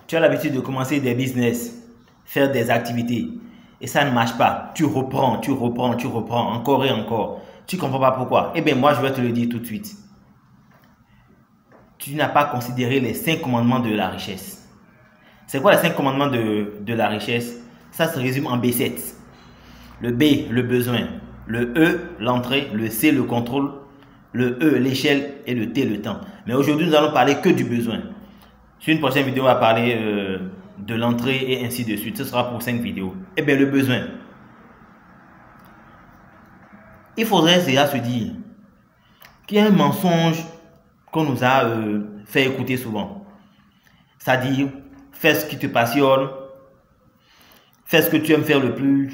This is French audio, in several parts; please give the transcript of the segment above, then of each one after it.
Tu as l'habitude de commencer des business, faire des activités, et ça ne marche pas. Tu reprends, encore et encore. Tu ne comprends pas pourquoi. Eh bien, moi, je vais te le dire tout de suite. Tu n'as pas considéré les 5 commandements de la richesse. C'est quoi les 5 commandements de la richesse? Ça se résume en B7. Le B, le besoin. Le E, l'entrée. Le C, le contrôle. Le E, l'échelle. Et le T, le temps. Mais aujourd'hui, nous allons parler que du besoin. Sur une prochaine vidéo, on va parler de l'entrée et ainsi de suite. Ce sera pour 5 vidéos. Eh bien, le besoin. Il faudrait déjà se dire qu'il y a un mensonge qu'on nous a fait écouter souvent. C'est-à-dire, fais ce qui te passionne, fais ce que tu aimes faire le plus,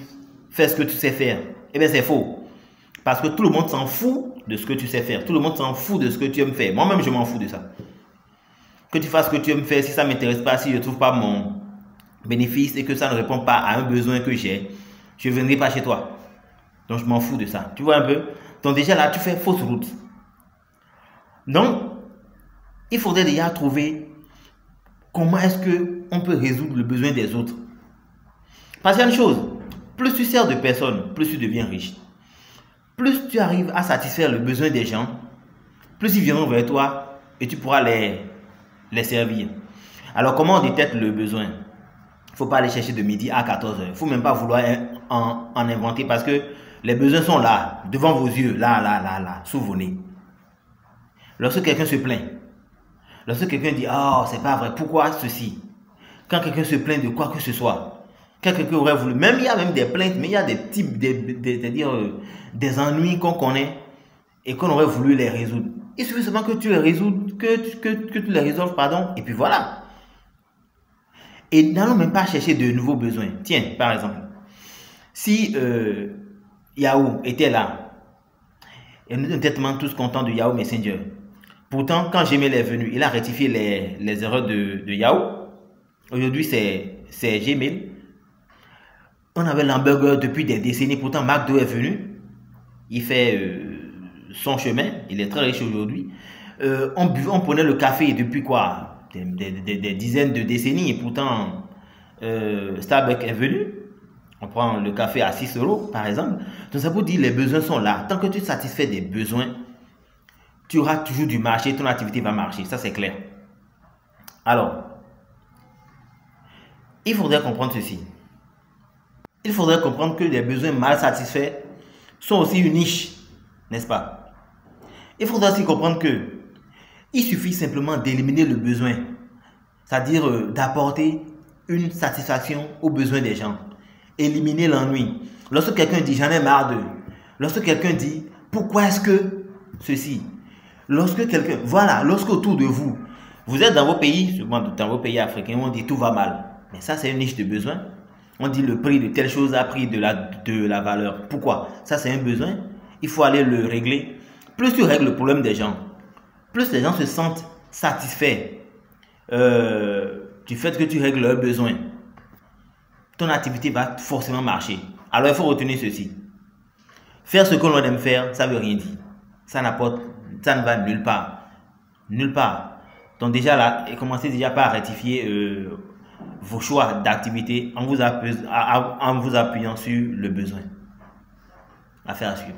fais ce que tu sais faire. Eh bien, c'est faux. Parce que tout le monde s'en fout de ce que tu sais faire. Tout le monde s'en fout de ce que tu aimes faire. Moi-même, je m'en fous de ça. Que tu fasses ce que tu aimes faire, si ça ne m'intéresse pas, si je ne trouve pas mon bénéfice et que ça ne répond pas à un besoin que j'ai, je ne viendrai pas chez toi. Donc, je m'en fous de ça. Tu vois un peu? Donc, déjà là, tu fais fausse route. Donc, il faudrait déjà trouver comment est-ce qu'on peut résoudre le besoin des autres. Parce qu'il y a une chose, plus tu sers de personnes, plus tu deviens riche. Plus tu arrives à satisfaire le besoin des gens, plus ils viendront vers toi et tu pourras les servir. Alors, comment on détecte le besoin? Il ne faut pas aller chercher de midi à 14h. Il ne faut même pas vouloir en inventer parce que les besoins sont là, devant vos yeux, là, sous vos nez. Lorsque quelqu'un se plaint, lorsque quelqu'un dit « Oh, c'est pas vrai, pourquoi ceci ?» Quand quelqu'un se plaint de quoi que ce soit, quand quelqu'un aurait voulu, même il y a même des plaintes, mais il y a des types, des ennuis qu'on connaît et qu'on aurait voulu les résoudre. Il suffit seulement que tu les résolves, que tu les résolves, pardon, et puis voilà. Et n'allons même pas chercher de nouveaux besoins. Tiens, par exemple, si Yahoo était là, et nous sommes tellement tous contents de Yahoo Messenger. Pourtant, quand Gmail est venu, il a rectifié les erreurs de Yahoo. Aujourd'hui, c'est Gmail. On avait l'hamburger depuis des décennies. Pourtant, McDo est venu. Il fait son chemin. Il est très riche aujourd'hui. On prenait le café depuis quoi? Des dizaines de décennies. Et pourtant, Starbucks est venu. On prend le café à 6 euros, par exemple. Donc, ça vous dit les besoins sont là. Tant que tu satisfais des besoins, tu auras toujours du marché. Ton activité va marcher. Ça, c'est clair. Alors, il faudrait comprendre ceci. Il faudrait comprendre que les besoins mal satisfaits sont aussi une niche, n'est-ce pas? Il faudrait aussi comprendre que il suffit simplement d'éliminer le besoin, c'est-à-dire d'apporter une satisfaction aux besoins des gens. Éliminer l'ennui. Lorsque quelqu'un dit j'en ai marre de, lorsque quelqu'un dit pourquoi est-ce que ceci, lorsque quelqu'un, voilà, lorsque autour de vous, vous êtes dans vos pays, dans vos pays africains, on dit tout va mal. Mais ça, c'est une niche de besoin. On dit le prix de telle chose a pris de la valeur. Pourquoi? Ça, c'est un besoin. Il faut aller le régler. Plus tu règles le problème des gens, plus les gens se sentent satisfaits du fait que tu règles leurs besoins. Ton activité va forcément marcher. Alors, il faut retenir ceci. Faire ce que l'on aime faire, ça ne veut rien dire. Ça ne va nulle part. Nulle part. Donc déjà là, commencez déjà par rectifier vos choix d'activité en vous appuyant sur le besoin. Affaire à suivre.